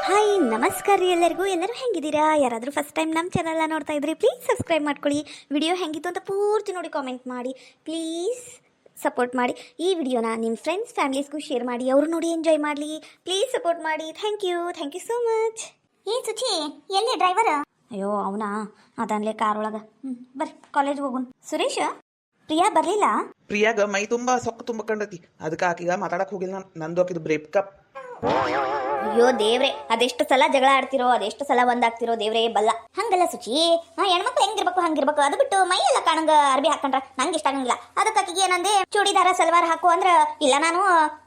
Hi ನಮಸ್ಕಾರ ರೀ ಎಲ್ಲರೂ ಹೆಂಗಿದ್ದೀರಾ? ಯಾರಾದರೂ ಫಸ್ಟ್ ಟೈಮ್ ನಮ್ಮ ಚಾನಲ್ನ ನೋಡ್ತಾ ಇದ್ರಿ ಪ್ಲೀಸ್ ಸಬ್ಸ್ಕ್ರೈಬ್ ಮಾಡ್ಕೊಳ್ಳಿ. ವಿಡಿಯೋ ಹೆಂಗಿತ್ತು ಅಂತ ಪೂರ್ತಿ ನೋಡಿ ಕಾಮೆಂಟ್ ಮಾಡಿ, ಪ್ಲೀಸ್ ಸಪೋರ್ಟ್ ಮಾಡಿ. ಈ ವಿಡಿಯೋನ ನಿಮ್ಮ ಫ್ರೆಂಡ್ಸ್ ಫ್ಯಾಮಿಲೀಸ್ಗೂ ಶೇರ್ ಮಾಡಿ, ಅವರು ನೋಡಿ ಎಂಜಾಯ್ ಮಾಡಲಿ. ಪ್ಲೀಸ್ ಸಪೋರ್ಟ್ ಮಾಡಿ. Thank you so much. ಏನ್ ಸುಚಿ, ಎಲ್ಲಿ ಡ್ರೈವರ್? ಅಯ್ಯೋ ಅವನಾ ಅದನ್ಲೇ ಕಾರ್ ಒಳಗೆ. ಬರ್ರಿ ಕಾಲೇಜ್ ಹೋಗೋಣ. ಸುರೇಶ್, ಪ್ರಿಯಾ ಬರಲಿಲ್ಲ? ಪ್ರಿಯಾಗ ಮೈ ತುಂಬಾ ಸೊಕ್ಕ ತುಂಬಕಂಡತಿ, ಅದಕ್ಕೆ ಆಕಿಗ ಮಾತಾಡಕ್ ಹೋಗಿಲ್ಲ. ನಂದು ಆಕಿದು ಬ್ರೇಕಪ್. ಅಯ್ಯೋ ದೇವ್ರೆ, ಅದೆಷ್ಟು ಸಲ ಜಗಳ ಆಡ್ತಿರೋ, ಅದೆಷ್ಟು ಸಲ ಒಂದಾಗ್ತಿರೋ ದೇವ್ರೇ ಬಲ್ಲ. ಹಂಗಲ್ಲ ಸುಚಿ, ಹೆಣ್ಮಕ್ಳು ಹಂಗಿರ್ಬೇಕು. ಅದು ಬಿಟ್ಟು ಮೈ ಎಲ್ಲ ಕಾಣಂಗ ಅರ್ಬಿ ಹಾಕೊಂಡ್ರ ನಂಗೆ ಇಷ್ಟ ಆಗಂಗಿಲ್ಲ. ಅದಕ್ಕೆ ಆಕಿಗೆ ಏನಂದೆ, ಚೂಡಿದಾರ ಸಲ್ವಾರ್ ಹಾಕು ಅಂದ್ರ ಇಲ್ಲ ನಾನು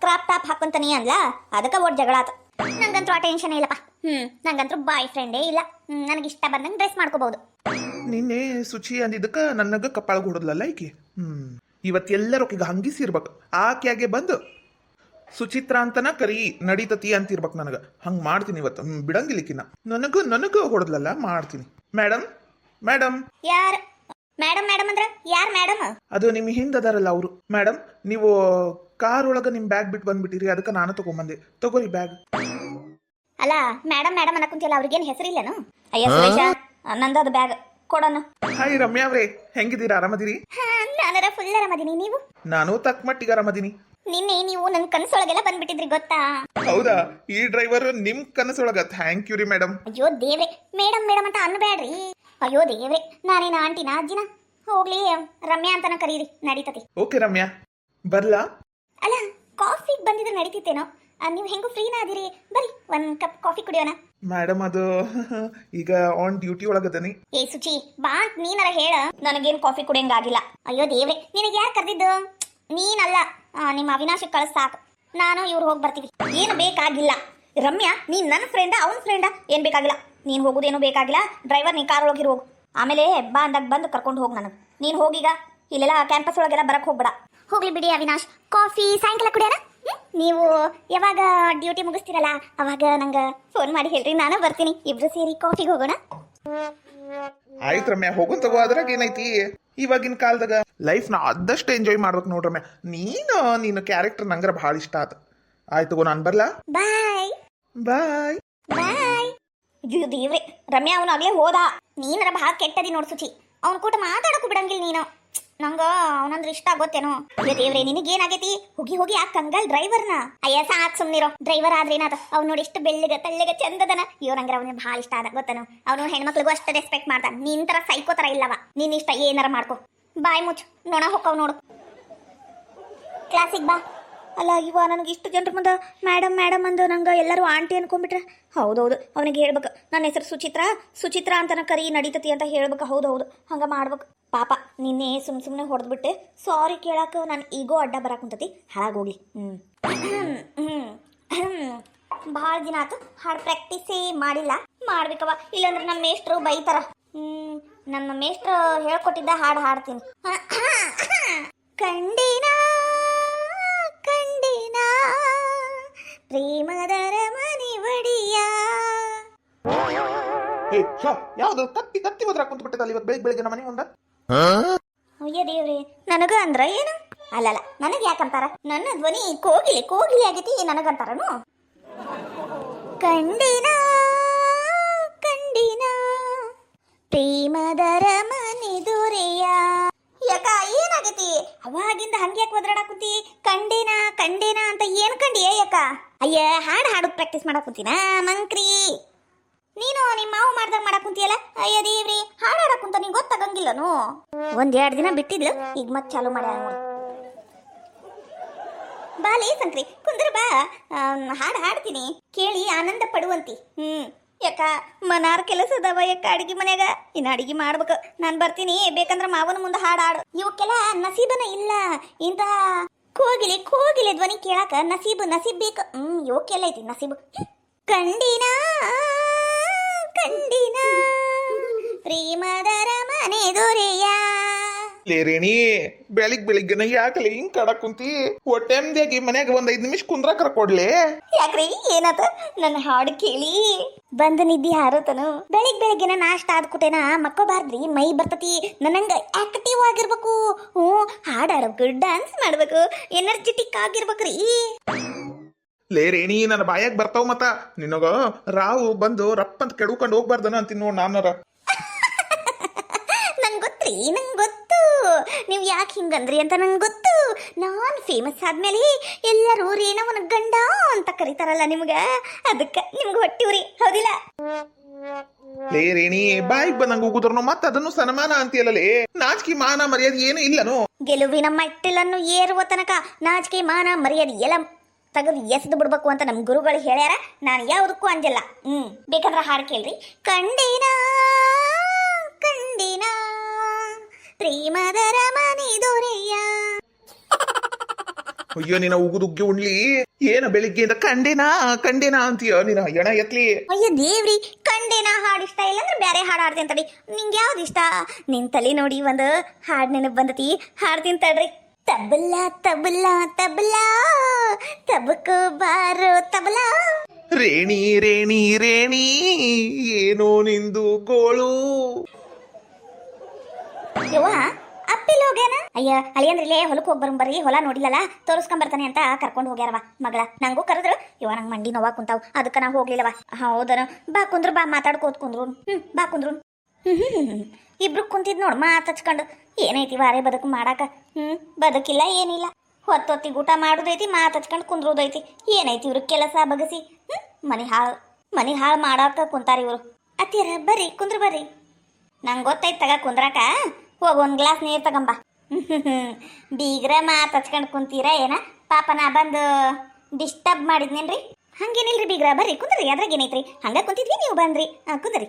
ಕ್ರಾಪ್ ಟಾಪ್ ಹಾಕೊಂತಾನಿ ಅಂದ್ಲ. ಅದಕ್ಕೆ ಒಟ್ಟು ಜಗಳ ಆತ. ನಂಗಂತೂ ಆ ಟೆನ್ಷನ್ ಇಲ್ಲಪ್ಪ. ನಂಗಂತೂ ಬಾಯ್ ಫ್ರೆಂಡೇ ಇಲ್ಲ. ನನಗೆ ಇಷ್ಟ ಬಂದಂಗೆ ಡ್ರೆಸ್ ಮಾಡ್ಕೋಬಹುದು. ನಿನ್ನೆ ಸುಚಿ ಅಂದಿದ್ದಕ್ಕ ನನಗ ಕಪ್ಪಾಳಗ್ ಹೊಡದ್ಲಲ್ಲ ಈಕಿ. ಇವತ್ತೆಲ್ಲರೂ ಈಗ ಹಂಗಿಸಿರ್ಬೇಕು. ಆಕೆಯಾಗೆ ಬಂದು ಸುಚಿತ್ರ ಅಂತನ ಕರಿ ನಡೀತತಿ ಅಂತಿರ್ಬೇಕು. ನನಗ ಹಂಗ್ ಮಾಡ್ತೀನಿ ಇವತ್ತು. ಬಿಡಂಗಿಲ್ಲಿಕ್ಕಿನ ನನಗ ಹೊಡದ್ಲಲ್ಲ, ಮಾಡ್ತೀನಿ. ಮೇಡಮ್ ಮೇಡಮ್ ಯಾರ ಮೇಡಮ್ ಅಂದ್ರ ಯಾರ ಮೇಡಮ್? ಅದು ನಿಮ್ ಹಿಂದದಾರಲ್ಲ ಅವರು. ಮೇಡಮ್, ನೀವು ಕಾರ್ ಒಳಗ ನಿಮ್ ಬ್ಯಾಗ್ ಬಿಟ್ಟು ಬಂದ್ಬಿಟ್ಟಿರಿ, ಅದಕ್ಕೆ ನಾನು ತಗೊಂಬಂದೆ. ತಗೋರಿ ಬ್ಯಾಗ್. ಅಲ್ಲ ಮೇಡಮ್ ಅನ್ನಕುಂತಿಯಲ್ಲ, ಅವ್ರಿಗೇನು ಹೆಸರಿಲ್ಲನು? ಅಯ್ಯ ಸುರೇಶ, ನಂದದ ಬ್ಯಾಗ್ ಕೊಡೋಣ. ಹಾಯ್ ರಮ್ಯಾ ಅವ್ರೆ, ಹೆಂಗಿದ್ದೀರಾ? ಆರಾಮದಿರಿ? ನಾನರ ಫುಲ್ ಆರಾಮದೀನಿ. ನೀವು? ನಾನು ತಕ್ಕ ಮಟ್ಟಿಗೆ ಆರಾಮದೀನಿ. ನಿನ್ನೆ ನೀವು ನನ್ನ ಕನಸೊಳಗೆಲ್ಲ ಬಂದ್ಬಿಟ್ಟಿದ್ರಿ ಗೊತ್ತಾ? ಹೌದಾ? ಈ ಡ್ರೈವರ್ ನಿಮ್ ಕನಸೊಳಗ. ಥ್ಯಾಂಕ್ ಯು ರೀ ಮೇಡಮ್. ಅಯ್ಯೋ ದೇವ್ರೆ, ಮೇಡಮ್ ಅಂತ ಅನ್ಬೇಡ್ರಿ. ಅಯ್ಯೋ ದೇವ್ರೆ, ನಾನೇನ ಆಂಟಿನ ಅಜ್ಜಿನ? ಹೋಗ್ಲಿ, ರಮ್ಯಾ ಅಂತನ ಕರೀರಿ, ನಡೀತತಿ. ಓಕೆ ರಮ್ಯಾ, ಬರ್ಲಾ? ಅಲ್ಲ, ಕಾಫಿ ಬಂದಿದ್ರೆ ನಡೀತಿತ್ತೇನೋ. ನೀವು ಹೆಂಗೂ ಫ್ರೀನ ಅದಿರಿ, ಬರೀ ಒಂದ್ ಕಪ್ ಕಾಫಿ ಕುಡಿಯೋಣ. ಮೇಡಮ್ ಅದು ಈಗ ಆನ್ ಡ್ಯೂಟಿ ಒಳಗದನಿ. ಏ ಸುಚಿ, ಬಾ ಅಂತ ನೀನರ ಹೇಳ. ನನಗೇನು ಕಾಫಿ ಕುಡಿಯಂಗಾಗಿಲ್ಲ. ಅಯ್ಯೋ ದೇವ್ರೆ, ನಿನಗೆ ಯಾರು ಕರೆದಿದ್ದು? ನೀನಲ್ಲ, ನಿಮ್ಮ ಅವಿನಾಶಕ್ಕೆ ಕಳಿಸ್ ಸಾಕು. ನಾನು ಇವ್ರು ಹೋಗಿ ಬರ್ತೀವಿ. ಏನು ಬೇಕಾಗಿಲ್ಲ ರಮ್ಯಾ, ನೀನ್ ನನ್ನ ಫ್ರೆಂಡ ಅವನ ಫ್ರೆಂಡ? ಏನ್ ಬೇಕಾಗಿಲ್ಲ. ನೀನ್ ಹೋಗುದೇನು ಬೇಕಾಗಿಲ್ಲ. ಡ್ರೈವರ್ ನೀ ಕಾರ್ ಒಳಗಿರು ಹೋಗು. ಆಮೇಲೆ ಬಾ ಅಂದಾಗ ಬಂದು ಕರ್ಕೊಂಡು ಹೋಗಿ ನನಗೆ. ನೀನು ಹೋಗೀಗ ಇಲ್ಲೆಲ್ಲ ಕ್ಯಾಂಪಸ್ ಒಳಗೆಲ್ಲ ಬರಕ್ ಹೋಗ್ಬೇಡ. ಹೋಗ್ಲಿ ಬಿಡಿ ಅವಿನಾಶ್, ಕಾಫಿ ಸಾಯಂಕಾಲ ಕುಡಿಯೋಣ. ನೀವು ಯಾವಾಗ ಡ್ಯೂಟಿ ಮುಗಿಸ್ತೀರಲ್ಲ ಅವಾಗ ನಂಗೆ ಫೋನ್ ಮಾಡಿ ಹೇಳ್ರಿ, ನಾನು ಬರ್ತೀನಿ. ಇಬ್ರು ಸೇರಿ ಕಾಫಿಗೆ ಹೋಗೋಣ. ಆಯ್ತು ರಮ್ಯಾ, ಹೋಗೋನ್ ತಗೋ. ಅದ್ರಾಗ ಏನೈತಿ? ಇವಾಗಿನ ಕಾಲದಾಗ ಲೈಫ್ ನ ಆದಷ್ಟು ಎಂಜಾಯ್ ಮಾಡ್ಬೇಕು ನೋಡ್ರಿ ರಮ್ಯಾ. ನೀನು ಕ್ಯಾರೆಕ್ಟರ್ ನಂಗರ ಭಾಳ ಇಷ್ಟ ಆತ. ಆಯ್ತು ತಗೋ, ನಾನು ಬರ್ಲಾ? ಬಾಯ್ ಬಾಯ್ ಬಾಯ್. ಅಯ್ಯೋ ದೇವ್ರೆ, ರಮ್ಯಾ ಅವನು ಆಗ್ಲೇ ಹೋದ. ನೀನರ ಭಾಳ ಕೆಟ್ಟದಿ ನೋಡ್ ಸುಚಿ. ಅವ್ನ ಕೂಟ ಮಾತಾಡಕ್ಕೂ ಬಿಡಂಗಿಲ್ಲ ನೀನು. ನಂಗ ಅವನಂದ್ರೆ ಇಷ್ಟ ಆಗೋತ್ತೇನೋ. ಅಯ್ಯೋ ದೇವ್ರೆ, ನಿನಗೇನಾಗೈತಿ? ಹೋಗಿ ಆ ಕಂಗಾಲ್ ಡ್ರೈವರ್ನ. ಅಯ್ಯ ಸಾಕ್ ಸುಮ್ನಿರೋ. ಡ್ರೈವರ್ ಆದ್ರೇನಾದ? ಅವ್ನು ನೋಡಿ ಎಷ್ಟು ಬೆಳ್ಳಿಗ ತಳ್ಳಿಗ ಚಂದದನ. ಇವ್ ನಂಗೆ ಅವನಿಗೆ ಭಾಳ ಇಷ್ಟ ಆದ ಗೊತ್ತನು. ಅವನು ಹೆಣ್ಮಕ್ಳಿಗೂ ಅಷ್ಟು ರೆಸ್ಪೆಕ್ಟ್ ಮಾಡ್ತಾನೆ. ನಿನ್ ತರ ಸೈಕೋ ತರ ಇಲ್ಲವ. ನಿನ್ ಇಷ್ಟ ಏನಾರ ಮಾಡ್ಕೊ. ಬಾಯ್ ಮುಚ್ಚು, ನೋಣ ಹೊಕ್ಕವ್ ನೋಡು. ಕ್ಲಾಸಿಗೆ ಬಾ. ಅಲ್ಲ ಇವ ನನಗೆ ಇಷ್ಟು ಜನರ ಮುಂದೆ ಮೇಡಮ್ ಅಂದು ನಂಗೆ ಎಲ್ಲರೂ ಆಂಟಿ ಅನ್ಕೊಂಡ್ಬಿಟ್ರೆ. ಹೌದೌದು, ಅವನಿಗೆ ಹೇಳ್ಬೇಕು ನನ್ನ ಹೆಸರು ಸುಚಿತ್ರ ಅಂತನ ಕರಿ ನಡೀತತಿ ಅಂತ ಹೇಳ್ಬೇಕು. ಹೌದೌದು, ಹಂಗೆ ಮಾಡ್ಬೇಕು. ಪಾಪ ನಿನ್ನೆ ಸುಮ್ಮನೆ ಹೊಡೆದ್ಬಿಟ್ಟೆ. ಸಾರಿ ಕೇಳಕ್ಕೆ ನಾನು ಈಗೋ ಅಡ್ಡ ಬರಾಕುಂತತಿ. ಹಾಳಾಗೋಗ್ಲಿ. ಭಾಳ ದಿನ ಆಯ್ತು ಹಾಡು ಪ್ರಾಕ್ಟೀಸೇ ಮಾಡಿಲ್ಲ. ಮಾಡ್ಬೇಕವ, ಇಲ್ಲಾಂದ್ರೆ ನಮ್ಮ ಮೇಷ್ಟ್ರು ಬೈತಾರ. ನಮ್ಮ ಮೇಷ್ಟ್ರು ಹೇಳ್ಕೊಟ್ಟಿದ್ದ ಹಾಡು ಹಾಡ್ತೀನಿ. ಕಂಡಿನ ಪ್ರೇಮದರ ಮನೆ ಒಡಿಯ. ಯಾವ್ದು ಕತ್ತಿ ಹೋದ್ರ ಕುಂತ ಬಿಟ್ಟದಲ್ಲ ಇವತ್ತು ಬೆಳಿಗ್ಗೆ ನಮ್ಮ ಮನೆ ಒಂದ. ಅಯ್ಯ ದೇವ್ರಿ, ನನಗ ಅಂದ್ರ ಏನು? ಅಲ್ಲಲ್ಲ, ನನಗೆ ಯಾಕಂತಾರ? ನನ್ನ ಧ್ವನಿ ಕೋಗಿಲೆ ಆಗೈತಿ, ನನಗಂತಾರನು? ಕಂಡಿನ ಪ್ರೇಮದರ ಮನೆ ದೊರೆಯ. ಯಾಕ ಏನಾಗೈತಿ? ಅವಾಗಿಂದ ಹಂಗೆ ಯಾಕೆ ಒದ್ರಾಡಕುಂತಿ? ಕಂಡೇನ ಅಂತ ಏನ್ ಕಂಡಿಯ ಯಾಕ? ಅಯ್ಯ, ಹಾಡು ಪ್ರಾಕ್ಟೀಸ್ ಮಾಡಕುಂತೀನ ಮಂಕ್ರಿ. ನೀನು ನಿಮ್ಮ ಮಾವು ಮಾಡ್ದಾಗ ಮಾಡಕುಂತಿಯಲ್ಲ. ಅಯ್ಯ ದೇವ್ರಿ, ಹಾಡಾಡಕುಂತ ನೀ ಗೊತ್ತಾಗಂಗಿಲ್ಲನು. 1-2 ದಿನ ಬಿಟ್ಟಿದ್ಲು, ಈಗ ಮತ್ತೆ ಚಾಲು ಮಾಡ್ಯಾಳ ನೋಡಿ. ಬಾಲಿ ಸಂಕ್ರಿ, ಕುಂದ್ರ ಬಾ. ಹಾಡು ಹಾಡ್ತೀನಿ, ಕೇಳಿ ಆನಂದ ಪಡುವಂತಿ. ಯಾಕ ಮನಾರ್ ಕೆಲಸ ಅದಾವ ಯಾಕ ಅಡಿಗೆ ಮನ್ಯಾಗ? ಇನ್ನು ಅಡಿಗೆ ಮಾಡ್ಬೇಕು. ನಾನು ಬರ್ತೀನಿ, ಬೇಕಂದ್ರೆ ಮಾವನ ಮುಂದೆ ಹಾಡು. ಇವಕ್ಕೆಲ್ಲ ನಸೀಬನ ಇಲ್ಲ. ಇಂತಹ ಕೋಗಿಲೆ ಧ್ವನಿ ಕೇಳಾಕ ನಸೀಬ್ ಬೇಕು. ಇವಕ್ಕೆಲ್ಲ ಐತಿ ನಸೀಬು. ಕಂಡಿನ ಪ್ರೇಮದರ ಮನೆ ದೊರೆಯ. ಲೇ ರೇಣಿ, ಬೆಳಿಗ್ಗೆನ ಯಾಕಲೆ ಹಿಂಗ್ ಕಡಕ್ ಕುಂತಿ? ಹೊಟ್ಟೆಮ್ದಾಗಿ ಮನ್ಯಾಗ 5 ನಿಮಿಷ ಕುಂದ್ರಾಕರ ಕೊಡ್ಲೆ. ಯಾಕ್ರಿ ಏನಾತ? ನನ್ನ ಹಾಡು ಕೇಳಿ ಬಂದು ನಿದ್ದೆ ಹಾರುತ್ತನು. ಬೆಳಿಗ್ಗೆನ ನಾಷ್ಟ ಆದ್ಕೂಟೇನ ಮಕ್ಕೋಬಾರ್ದ್ರಿ, ಮೈ ಬರ್ತತಿ. ನನಂಗ ಆಕ್ಟಿವ್ ಆಗಿರ್ಬೇಕು. ಹಾಡಾಡ್ಬೇಕು, ಡ್ಯಾನ್ಸ್ ಮಾಡ್ಬೇಕು, ಎನರ್ಜೆಟಿಕ್ ಆಗಿರ್ಬೇಕ್ರಿ. ಲೇ ರೇಣಿ ನನ್ನ ಬಾಯಾಗ ಬರ್ತಾವ ಮತ್ತ ನಿನಗ ರಾವು ಬಂದು ರಪ್ಪ ಅಂತ ಕೆಡ್ಕೊಂಡು ಹೋಗ್ಬಾರ್ದನ ಅಂತೀನಿ ನೋಡ್ ನಾನರ. ನಂಗೆ ಗೊತ್ತ್ರಿ, ನಂಗೆ ಗೊತ್ತು ನೀವು ಯಾಕೆ ಹಿಂಗಂದ್ರಿ ಅಂತ ನಂಗೆ ಗೊತ್ತು. ನಾನು ಫೇಮಸ್ ಆದ್ಮೇಲೆ ಎಲ್ಲರೂ ರೇಣವನ ಗಂಡ ಅಂತ ಕರೀತಾರಲ್ಲ ನಿಮ್ಗೆ, ಅದಕ್ಕೆ ನಿಮ್ಗೆ ಹೊಟ್ಟಿವ್ರಿ, ಹೌದಿಲ್ಲ? ಲೇ ರೇಣಿ ಬಾಯಿಗೆ ಬಂದಂಗ ಹೋಗುದ್ರನು ಮತ್ತ ಅದನ್ನು ಸನ್ಮಾನ ಅಂತೀಯಲ್ಲೇ, ನಾಚಿಕೆ ಮಾನ ಮರ್ಯಾದೆ ಏನು ಇಲ್ಲನು? ಗೆಲುವಿನ ಮೆಟ್ಟಿಲನ್ನು ಏರುವ ತನಕ ನಾಚಿಕೆ ಮಾನ ಮರ್ಯಾದೆ ಎಲ್ಲ ತೆಗೆದು ಎಸೆದು ಬಿಡ್ಬೇಕು ಅಂತ ನಮ್ಮ ಗುರುಗಳು ಹೇಳ್ಯಾರ. ನಾನು ಯಾವುದಕ್ಕೂ ಅಂಜಲ್ಲ. ಬೇಕಂದ್ರೆ ಹಾಡು ಕೇಳ್ರಿ. ಕಂಡಿನಾ ಕಂಡಿನಾ ಪ್ರೇಮದರ ಮನೆ ದೊರೆಯ. ಅಯ್ಯೋ ನಿನ್ನ ಉಗುದುಗ್ಗಿ ಉಣ್ಲಿ, ಏನ ಬೆಳಿಗ್ಗೆಯಿಂದ ಕಂಡೇನಾ ಅಂತೀಯ ನೀನ ಎಣ ಎತ್ಲಿ. ಅಯ್ಯ ದೇವ್ರಿ, ಕಂಡೇನಾ ಹಾಡು ಇಷ್ಟ ಇಲ್ಲ ಅಂದ್ರೆ ಬೇರೆ ಹಾಡು ಹಾಡ್ತೀನಿ ತಡಿ. ನಿಂಗೆ ಯಾವ್ದು ಇಷ್ಟ? ನಿನ್ ತಲೆ ನೋಡಿ ಒಂದು ಹಾಡು ನೆನಪು ಬಂದತಿ, ಹಾಡ್ತೀನಿ ತಡ್ರಿ. ತಬಲಾ ತಬಲಾ ತಬಲಾ ತಬಕೋ ಬಾರೋ ತಬಲಾ. ರೇಣಿ ರೇಣಿ ರೇಣಿ ಏನೋ ನಿಂದು ಗೋಳು. ಯವ್ವ ಅಪ್ಪಿಲ್ ಹೋಗ್ಯಾನ? ಅಯ್ಯ ಅಳಿಯಂದ್ರಿಲೇ ಹೊಲಕ್ಕೆ ಹೋಗಿ ಬರ್ರಿ, ಹೊಲ ನೋಡಿಲ್ಲಲ್ಲ ತೋರಿಸ್ಕೊಂಬರ್ತಾನೆ ಅಂತ ಕರ್ಕೊಂಡು ಹೋಗ್ಯಾರವ ಮಗಳ. ನಂಗೂ ಕರೆದ್ರು, ಇವ ನಂಗೆ ಮಂಡಿ ನೋವಾ ಕುಂತಾವ್, ಅದಕ್ಕೆ ನಾ ಹೋಗ್ಲಿಲ್ಲವ. ಹೌದನ, ಬಾ ಕುಂದ್ರು, ಬಾ ಮಾತಾಡ್ಕೋತ ಕುಂದ್ರು. ಬಾ ಕುಂದ್ರು. ಇಬ್ರು ಕುಂತಿದ್ ನೋಡ್ ಮಾತು ಹಚ್ಕೊಂಡು. ಏನೈತಿ ವಾರೇ ಬದುಕು ಮಾಡಾಕ? ಬದುಕಿಲ್ಲ ಏನಿಲ್ಲ. ಹೊತ್ತೊತ್ತಿಗೆ ಊಟ ಮಾಡುದೈತಿ, ಮಾತು ಹಚ್ಕೊಂಡು ಕುಂದ್ರೋದೈತಿ. ಏನೈತಿ ಇವ್ರ ಕೆಲಸ ಬಗಸಿ? ಮನಿ ಹಾಳು ಮಾಡಾಕ ಕುಂತಾರ ಇವ್ರು. ಅತ್ತಿಯರ ಬರ್ರಿ ಕುಂದ್ರು ಬರ್ರಿ. ನಂಗೆ ಗೊತ್ತೈತಿ ತಗ ಕುಂದ್ರಾಕ. ಹೋಗ ಒಂದ್ ಗ್ಲಾಸ್ ನೀರ್ ತಗಂಬ. ಬೀಗ್ರ ಮಾತು ಹಚ್ಕೊಂಡು ಕುಂತೀರ ಏನ? ಪಾಪ ನಾ ಬಂದು ಡಿಸ್ಟರ್ಬ್ ಮಾಡಿದ್ನೇನ್ರಿ? ಹಂಗೇನಿಲ್ರಿ ಬೀಗ್ರ, ಬರ್ರಿ ಕುಂದ್ರಿ. ಅದ್ರಾಗ ಏನೈತ್ರಿ? ಹಂಗ ಕುಂತಿದ್ವಿ, ನೀವು ಬಂದ್ರಿ. ಕುಂದ್ರಿ.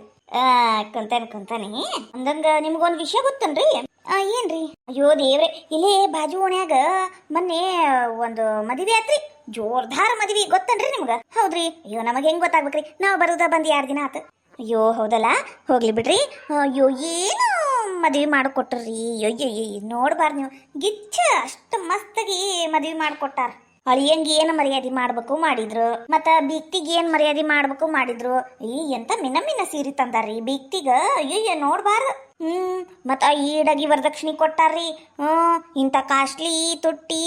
ಕುಂತಾನೆ. ಅಂದಂಗ ನಿಮ್ಗೊಂದು ವಿಷಯ ಗೊತ್ತನ್ರಿ? ಏನ್ರಿ? ಅಯ್ಯೋ ದೇವ್ರೆ, ಇಲ್ಲೇ ಬಾಜು ಓಣ್ಯಾಗ ಮೊನ್ನೆ ಒಂದು ಮದುವೆ ಆತ್ರಿ. ಜೋರ್ದಾರ ಮದ್ವಿ, ಗೊತ್ತನ್ರಿ ನಿಮ್ಗ? ಹೌದ್ರಿ. ಅಯ್ಯೋ ನಮಗೆ ಹೆಂಗ್ ಗೊತ್ತಾಗ್ಬೇಕ್ರಿ? ನಾವು ಬರೋದ ಬಂದು 2 ದಿನ ಆತು. ಅಯ್ಯೋ ಹೌದಲ್ಲ, ಹೋಗ್ಲಿ ಬಿಡ್ರಿ. ಅಯ್ಯೋ ಏನು ಮದ್ವಿ ಮಾಡಿಕೊಟ್ರಿ? ಅಯ್ಯೋ ನೋಡ್ಬಾರ್ದು ನೀವು, ಗಿಚ್ಚ ಅಷ್ಟು ಮಸ್ತಾಗಿ ಮದ್ವಿ ಮಾಡಿಕೊಟ್ಟಾರ. ಅಳಿಯಂಗೆ ಏನು ಮರ್ಯಾದೆ ಮಾಡ್ಬೇಕು ಮಾಡಿದ್ರು, ಮತ್ತ ಬೀಕ್ತಿಗೆ ಏನು ಮರ್ಯಾದೆ ಮಾಡ್ಬೇಕು ಮಾಡಿದ್ರು. ಎಂತ ಮಿನ್ನ ಸೀರೆ ತಂದಾರ್ರಿ ಬೀಕ್ತಿಗ. ಅಯ್ಯಯ್ಯ ನೋಡ್ಬಾರ್ದು. ಮತ್ತ ಈಡಾಗಿ ವರದಕ್ಷಿಣೆ ಕೊಟ್ಟಾರ್ರಿ. ಇಂಥ ಕಾಸ್ಟ್ಲಿ ತುಟ್ಟಿ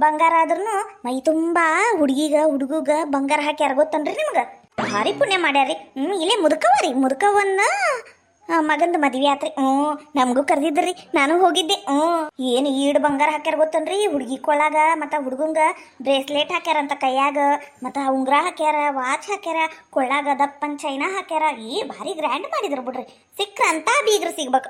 ಬಂಗಾರ ಆದ್ರೂ ಮೈ ತುಂಬಾ ಹುಡುಗುಗ ಬಂಗಾರ ಹಾಕ್ಯಾರ, ಗೊತ್ತನ್ರಿ ನಿಮ್ಗ? ಭಾರಿ ಪುಣ್ಯ ಮಾಡ್ಯಾರ್ರಿ. ಇಲ್ಲೇ ಮುದುಕವನ್ನ ಮಗಂದು ಮದ್ವೆ ಆತ್ರಿ. ನಮಗೂ ಕರೆದಿದ್ರಿ, ನಾನು ಹೋಗಿದ್ದೆ. ಏನು ಈಡ್ ಬಂಗಾರ ಹಾಕ್ಯಾರ ಗೊತ್ತನ್ರಿ? ಹುಡುಗಿ ಕೊಳ್ಳಾಗ ಮತ್ತ ಹುಡುಗಂಗ ಬ್ರೇಸ್ಲೆಟ್ ಹಾಕ್ಯಾರಂತ ಕೈಯಾಗ, ಮತ್ತ ಉಂಗ್ರ ಹಾಕ್ಯಾರ, ವಾಚ್ ಹಾಕ್ಯಾರ, ಕೊಳ್ಳಾಗ ದಪ್ಪನ್ ಚೈನಾ ಹಾಕ್ಯಾರ. ಭಾರಿ ಗ್ರ್ಯಾಂಡ್ ಮಾಡಿದ್ರು ಬಿಡ್ರಿ. ಸಿಕ್ಕ್ರಂತ ಬೀಗ್ರು ಸಿಗ್ಬೇಕು.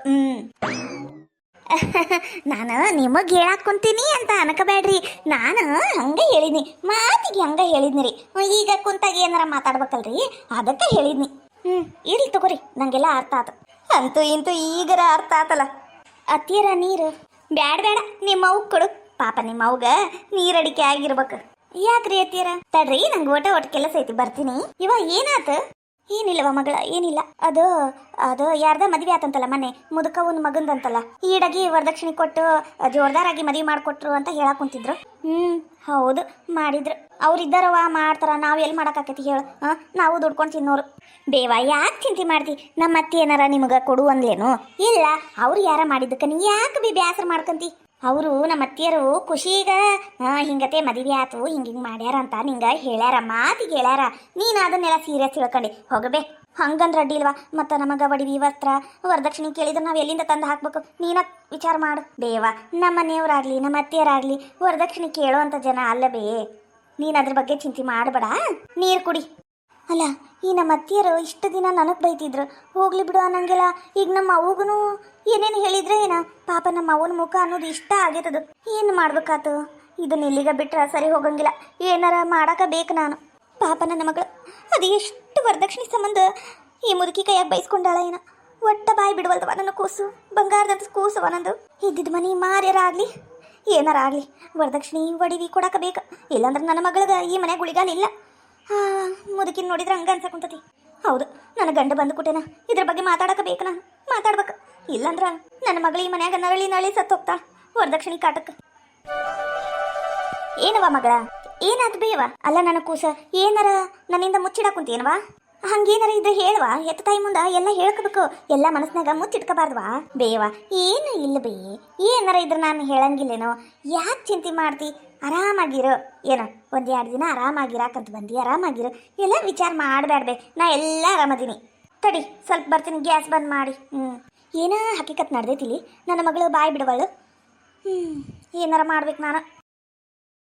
ನಾನು ನಿಮಗೆ ಹೇಳಾಕ್ ಕುಂತೀನಿ ಅಂತ ಅನ್ಕಬೇಡ್ರಿ. ನಾನು ಹಂಗ ಹೇಳಿದ್ನಿ, ಮಾತಿಗೆ ಹಂಗ ಹೇಳಿದ್ನಿ ರೀ. ಈಗ ಕುಂತಾಗ ಏನಾರ ಮಾತಾಡ್ಬೇಕಲ್ರಿ, ಅದಕ್ಕೆ ಹೇಳಿದ್ನಿ. ಇರ್ಲಿ ತಗೋರಿ, ನಂಗೆಲ್ಲ ಅರ್ಥ ಆತ. ಅಂತೂ ಇಂತೂ ಈಗರ ಅರ್ಥ ಆತಲ್ಲ. ಅತ್ತಿಯರ ನೀರು ಬ್ಯಾಡ ನಿಮ್ಮ ಅವ್ ಕೊಡು. ಪಾಪ ನಿಮ್ಮ ಅವ್ಗ ನೀರಡಿಕೆ ಆಗಿರ್ಬೇಕು. ಯಾಕ್ರಿ ಅತ್ತಿಯರ? ತಡ್ರಿ, ನಂಗೆ ಒಟ್ಟು ಕೆಲಸ ಐತಿ, ಬರ್ತೀನಿ. ಇವ ಏನಾತ? ಏನಿಲ್ಲವ ಮಗಳ, ಏನಿಲ್ಲ. ಅದು ಯಾರ್ದ ಮದ್ವೆ ಆತಂತಲ್ಲ ಮೊನ್ನೆ, ಮುದುಕವನ್ ಮಗಂದಂತಲ್ಲ. ಈಡಾಗಿ ವರದಕ್ಷಿಣೆ ಕೊಟ್ಟು ಜೋರ್ದಾರಾಗಿ ಮದ್ವೆ ಮಾಡ್ಕೊಟ್ರು ಅಂತ ಹೇಳಕ್ ಕುಂತಿದ್ರು. ಹೌದು, ಮಾಡಿದ್ರು. ಅವ್ರಿದ್ದಾರವ, ಮಾಡ್ತಾರ. ನಾವ್ ಎಲ್ಲಿ ಮಾಡಕ್ಕಾಕತಿ ಹೇಳು? ನಾವು ದುಡ್ಕೊಂಡು ತಿನ್ನೋರು. ಬೇವ, ಯಾಕೆ ಚಿಂತೆ ಮಾಡ್ತಿ? ನಮ್ಮ ಅತ್ತಿ ಏನಾರ ನಿಮಗ ಕೊಡು ಅಂದ್ಲೇನು? ಇಲ್ಲ, ಅವ್ರು ಯಾರ ಮಾಡಿದ್ದಕ್ಕ ನೀ ಯಾಕೆ ಬೇಸರ ಮಾಡ್ಕಂತಿ? ಅವರು ನಮ್ಮ ಅತ್ತಿಯರು ಖುಷಿಗ ಹಿಂಗತೆ ಮದುವೆ ಆತು, ಹಿಂಗ್ ಮಾಡ್ಯಾರ ಅಂತ ನಿಂಗ ಹೇಳ್ಯಾರ, ಮಾತಿಗೆ ಹೇಳ್ಯಾರ. ನೀನು ಅದನ್ನೆಲ್ಲ ಸೀರಿಯಸ್ ತಿಳ್ಕೊಂಡಿ ಹೋಗಬೇ. ಹಂಗಂದ್ರೆ ಅಡ್ಡಿ ಇಲ್ವಾ? ಮತ್ತು ನಮಗೆ ಒಡವಿ ವಸ್ತ್ರ ವರದಕ್ಷಿಣೆ ಕೇಳಿದ್ರೆ ನಾವು ಎಲ್ಲಿಂದ ತಂದು ಹಾಕ್ಬೇಕು? ನೀನ ವಿಚಾರ ಮಾಡು ಬೇವ. ನಮ್ಮ ಮನೆಯವರಾಗ್ಲಿ ನಮ್ಮ ಅತ್ತಿಯರಾಗ್ಲಿ ವರದಕ್ಷಿಣೆ ಕೇಳೋ ಅಂಥ ಜನ ಅಲ್ಲವೇ. ನೀನು ಅದ್ರ ಬಗ್ಗೆ ಚಿಂತೆ ಮಾಡಬೇಡ. ನೀರು ಕುಡಿ. ಅಲ್ಲ, ಈ ನಮ್ಮ ಅತ್ತಿಯರು ಇಷ್ಟು ದಿನ ನನಗೆ ಬೈತಿದ್ರು, ಹೋಗ್ಲಿ ಬಿಡು ಅನ್ನಂಗಿಲ್ಲ. ಈಗ ನಮ್ಮ ಅವ್ವಗೂ ಏನೇನು ಹೇಳಿದ್ರೆ ಏನ? ಪಾಪ ನಮ್ಮ ಅವನ ಮುಖ ಅನ್ನೋದು ಇಷ್ಟ ಆಗೈತದು. ಏನು ಮಾಡ್ಬೇಕಾತು? ಇದನ್ನ ಇಲ್ಲಿಗ ಬಿಟ್ರೆ ಸರಿ ಹೋಗಂಗಿಲ್ಲ. ಏನಾರ ಮಾಡಾಕ ಬೇಕು ನಾನು. ಪಾಪ ನನ್ನ ಮಗಳು ಅದು ಎಷ್ಟು ವರದಕ್ಷಿಣೆ ಸಂಬಂಧ ಈ ಮುದುಕಿ ಕೈಯಾಗ ಬೈಸ್ಕೊಂಡಾಳ ಏನ. ಒಟ್ಟ ಬಾಯಿ ಬಿಡುವಲ್ದವ ನನ್ನ ಕೂಸು, ಬಂಗಾರದಂತ ಕೂಸವ ನಂದು. ಇದ್ದಿದ್ದು ಮನೆ ಮಾರ್ಯಾರ ಆಗಲಿ ಏನಾರ ಆಗಲಿ ವರದಕ್ಷಿಣೆ ಒಡಿವಿ ಕೊಡಾಕ ಬೇಕು. ಇಲ್ಲಾಂದ್ರೆ ನನ್ನ ಮಗಳಿಗೆ ಈ ಮನೆ ಗುಳಿಗಾಲಿಲ್ಲ. ಮುದುಕಿನ ನೋಡಿದ್ರೆ ಹಂಗ ಅನ್ಸಕುಂತತಿ. ಹೌದು, ನನ್ನ ಗಂಡ ಬಂದು ಕುಟೇನ, ಇದ್ರ ಬಗ್ಗೆ ಮಾತಾಡಕ ಬೇಕು. ನಾನು ಮಾತಾಡ್ಬೇಕು. ಇಲ್ಲಂದ್ರ ನನ್ನ ಮಗಳು ಈ ಮನ್ಯಾಗ ನರಳಿ ಸತ್ತು ಹೋಗ್ತಾ ವರದಕ್ಷಿಣೆ ಕಾಟಕ್ಕೆ. ಏನವ ಮಗಳ, ಏನಾದ್ ಬೇವ? ಅಲ್ಲ ನನ್ನ ಕೂಸ, ಏನಾರ ನನ್ನಿಂದ ಮುಚ್ಚಿಡಾಕುಂತೇನವಾ? ಹಂಗೇನಾರ ಇದ್ರೆ ಹೇಳುವ. ಎತ್ತ ತಾಯಿ ಮುಂದ ಎಲ್ಲ ಹೇಳ್ಕೋಬೇಕು. ಎಲ್ಲ ಮನಸ್ನಾಗ ಮುಚ್ಚಿಟ್ಕೋಬಾರ್ದವಾ ಬೇವ? ಏನು ಇಲ್ಲ ಬೇ, ಏನಾರ ಇದ್ರೆ ನಾನು ಹೇಳಂಗಿಲ್ಲೇನೋ. ಯಾಕೆ ಚಿಂತೆ ಮಾಡ್ತಿ? ಆರಾಮಾಗಿರು ಏನೋ ಒಂದು 2 ದಿನ ಆರಾಮಾಗಿರಾಕಂತ ಬಂದು ಆರಾಮಾಗಿರು ಎಲ್ಲ ವಿಚಾರ ಮಾಡಬೇಡ್ಬೆ ನಾ ಎಲ್ಲ ಆರಾಮದೀನಿ ತಡಿ ಸ್ವಲ್ಪ ಬರ್ತೀನಿ ಗ್ಯಾಸ್ ಬಂದ್ ಮಾಡಿ ಏನ ಹಕೀಕತ್ ನಡೆದೈತಿಲಿ ನನ್ನ ಮಗಳು ಬಾಯಿ ಬಿಡವಳು ಏನಾರ ಮಾಡ್ಬೇಕು ನಾನು